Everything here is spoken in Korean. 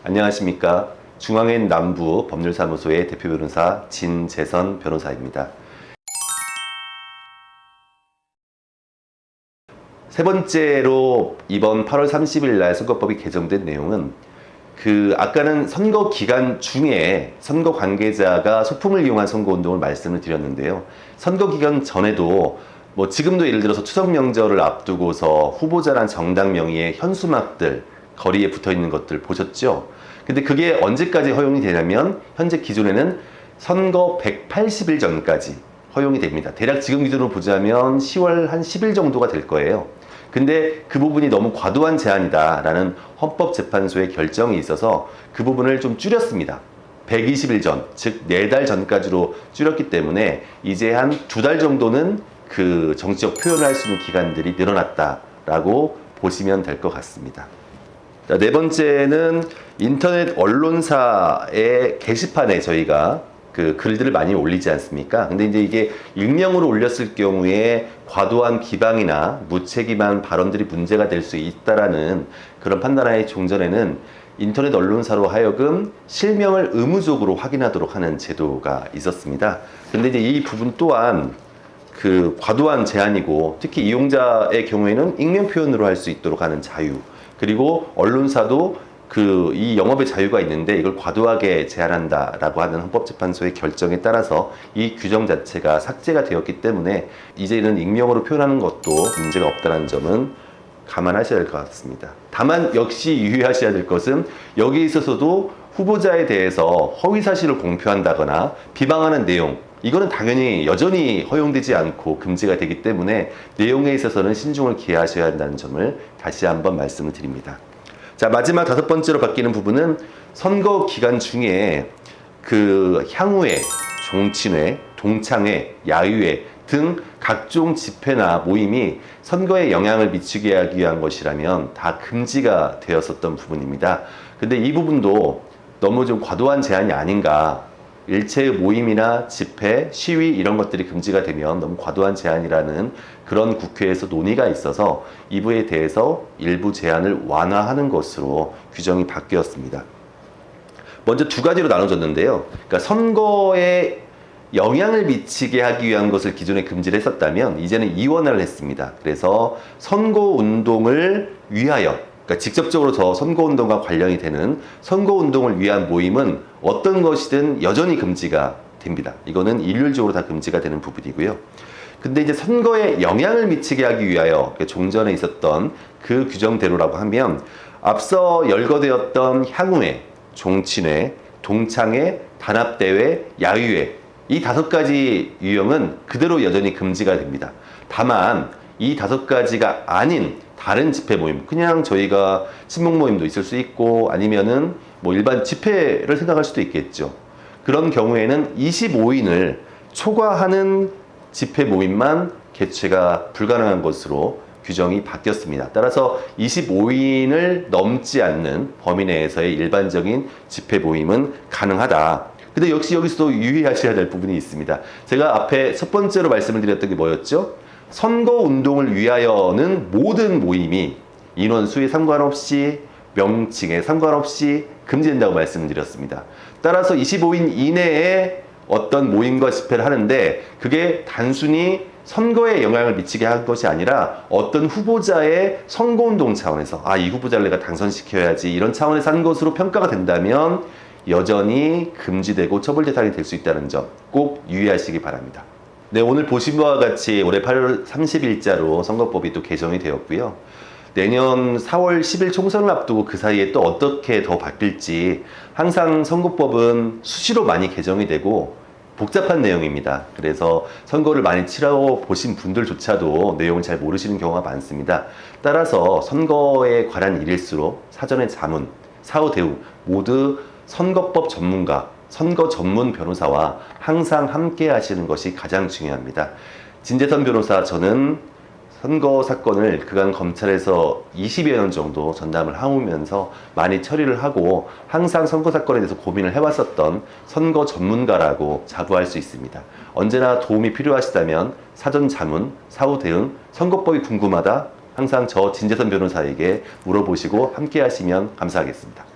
안녕하십니까. 중앙엔 남부 법률사무소의 대표 변호사 진재선 변호사입니다. 세 번째로 이번 8월 30일 날 선거법이 개정된 내용은 아까는 선거 기간 중에 선거 관계자가 소품을 이용한 선거운동을 말씀을 드렸는데요. 선거 기간 전에도 지금도 예를 들어서 추석 명절을 앞두고서 후보자란 정당 명의의 현수막들 거리에 붙어 있는 것들 보셨죠? 근데 그게 언제까지 허용이 되냐면 현재 기존에는 선거 180일 전까지 허용이 됩니다. 대략 지금 기준으로 보자면 10월 한 10일 정도가 될 거예요. 근데 그 부분이 너무 과도한 제한이다라는 헌법재판소의 결정이 있어서 그 부분을 좀 줄였습니다. 120일 전, 즉 4달 전까지로 줄였기 때문에 이제 한 2달 정도는 그 정치적 표현을 할 수 있는 기간들이 늘어났다라고 보시면 될 것 같습니다. 자, 네 번째는 인터넷 언론사의 게시판에 저희가 글들을 많이 올리지 않습니까? 근데 이제 이게 익명으로 올렸을 경우에 과도한 비방이나 무책임한 발언들이 문제가 될 수 있다라는 그런 판단하에 종전에는 인터넷 언론사로 하여금 실명을 의무적으로 확인하도록 하는 제도가 있었습니다. 근데 이제 이 부분 또한 과도한 제한이고, 특히 이용자의 경우에는 익명 표현으로 할 수 있도록 하는 자유, 그리고 언론사도 이 영업의 자유가 있는데 이걸 과도하게 제한한다라고 하는 헌법재판소의 결정에 따라서 이 규정 자체가 삭제가 되었기 때문에 이제는 익명으로 표현하는 것도 문제가 없다는 점은 감안하셔야 될 것 같습니다. 다만 역시 유의하셔야 될 것은 여기에 있어서도 후보자에 대해서 허위사실을 공표한다거나 비방하는 내용, 이거는 당연히 여전히 허용되지 않고 금지가 되기 때문에 내용에 있어서는 신중을 기하셔야 한다는 점을 다시 한번 말씀을 드립니다. 자, 마지막 5번째로 바뀌는 부분은 선거 기간 중에 향후회, 종친회, 동창회, 야유회 등 각종 집회나 모임이 선거에 영향을 미치게 하기 위한 것이라면 다 금지가 되었었던 부분입니다. 근데 이 부분도 너무 좀 과도한 제한이 아닌가. 일체의 모임이나 집회, 시위 이런 것들이 금지가 되면 너무 과도한 제한이라는 그런 국회에서 논의가 있어서 이 부분에 대해서 일부 제한을 완화하는 것으로 규정이 바뀌었습니다. 먼저 두 가지로 나눠졌는데요. 그러니까 선거에 영향을 미치게 하기 위한 것을 기존에 금지를 했었다면 이제는 이원화를 했습니다. 그래서 선거운동을 위하여, 그러니까 직접적으로 저 선거운동과 관련이 되는 선거운동을 위한 모임은 어떤 것이든 여전히 금지가 됩니다. 이거는 일률적으로 다 금지가 되는 부분이고요. 근데 이제 선거에 영향을 미치게 하기 위하여 종전에 있었던 그 규정대로라고 하면 앞서 열거되었던 향후회, 종친회, 동창회, 단합대회, 야유회 이 5가지 유형은 그대로 여전히 금지가 됩니다. 다만 이 5가지가 아닌 다른 집회 모임, 그냥 저희가 친목 모임도 있을 수 있고 아니면은 일반 집회를 생각할 수도 있겠죠. 그런 경우에는 25인을 초과하는 집회 모임만 개최가 불가능한 것으로 규정이 바뀌었습니다. 따라서 25인을 넘지 않는 범위 내에서의 일반적인 집회 모임은 가능하다. 근데 역시 여기서도 유의하셔야 될 부분이 있습니다. 제가 앞에 첫 번째로 말씀을 드렸던 게 뭐였죠? 선거운동을 위하여는 모든 모임이 인원수에 상관없이 명칭에 상관없이 금지된다고 말씀을 드렸습니다. 따라서 25인 이내에 어떤 모임과 집회를 하는데 그게 단순히 선거에 영향을 미치게 한 것이 아니라 어떤 후보자의 선거운동 차원에서 이 후보자를 내가 당선시켜야지 이런 차원에서 한 것으로 평가가 된다면 여전히 금지되고 처벌 대상이 될 수 있다는 점 꼭 유의하시기 바랍니다. 네, 오늘 보신 바와 같이 올해 8월 30일자로 선거법이 또 개정이 되었고요. 내년 4월 10일 총선을 앞두고 그 사이에 또 어떻게 더 바뀔지 항상 선거법은 수시로 많이 개정이 되고 복잡한 내용입니다. 그래서 선거를 많이 치러 보신 분들조차도 내용을 잘 모르시는 경우가 많습니다. 따라서 선거에 관한 일일수록 사전의 자문, 사후 대응 모두 선거법 전문가, 선거 전문 변호사와 항상 함께 하시는 것이 가장 중요합니다. 진재선 변호사, 저는 선거 사건을 그간 검찰에서 20여 년 정도 전담을 하면서 많이 처리를 하고 항상 선거 사건에 대해서 고민을 해왔었던 선거 전문가라고 자부할 수 있습니다. 언제나 도움이 필요하시다면 사전 자문, 사후 대응, 선거법이 궁금하다 항상 저 진재선 변호사에게 물어보시고 함께 하시면 감사하겠습니다.